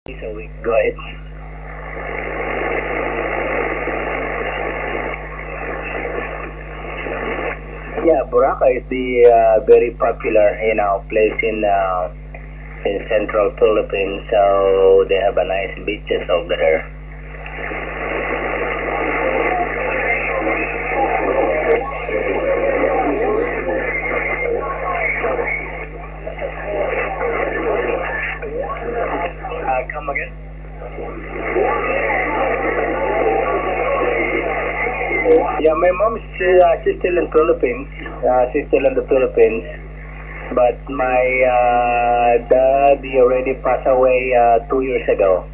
So we go ahead. Yeah, Boracay is the very popular, place in central Philippines. So they have a nice beaches over there. Come again? Yeah, my mom is she's still in Philippines. She's still in the Philippines. But my dad, he already passed away 2 years ago.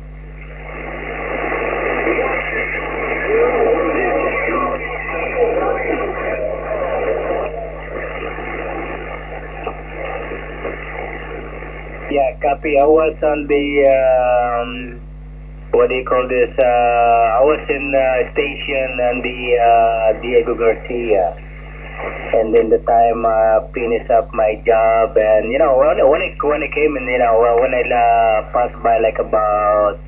Yeah, copy. I was on the what do you call this? I was in station on the Diego Garcia, and then the time finished up my job, and when I came in, when I passed by like about,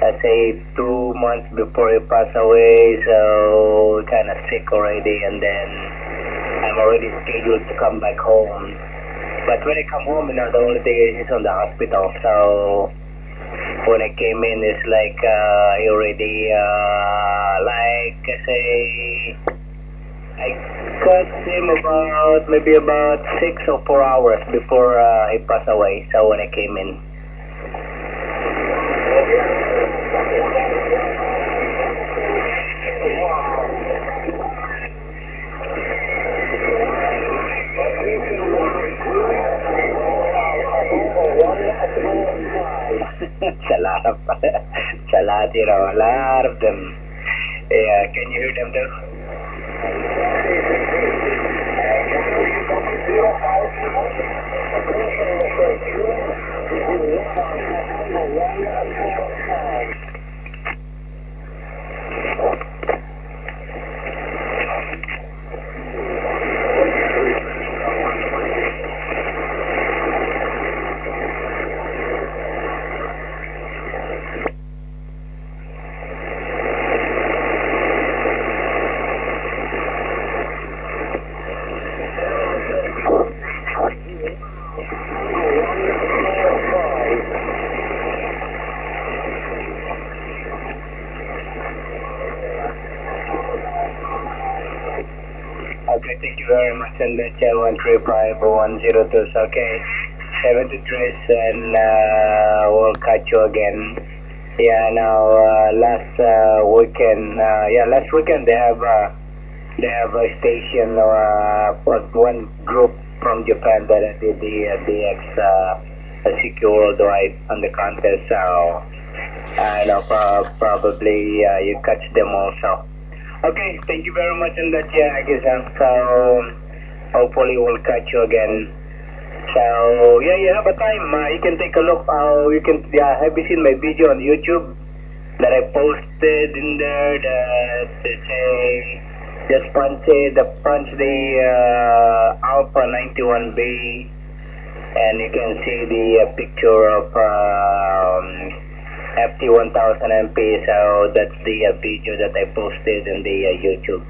let's say, 2 months before he passed away, so kind of sick already, and then I'm already scheduled to come back home. But when I come home, the only thing is he's on the hospital. So when I came in, it's like he already, like I say, I got him maybe about 6 or 4 hours before he passed away. So when I came in. It's a lot of, it's a lot, a lot of them. Yeah, can you hear them too? Okay, thank you very much. And that's 135-102. So, okay, 73, and we'll catch you again. Yeah, now last weekend, last weekend they have a station for one group from Japan that did the DX secure right on the contest. So, I know probably you catch them also. Okay, thank you very much on that, yeah, I guess. So, hopefully we'll catch you again. So, yeah, you have a time. You can take a look. Have you seen my video on YouTube that I posted in there that say, just punch the Alpha 91B, and you can see the picture of FT1000 MP. So that's the video that I posted in the YouTube.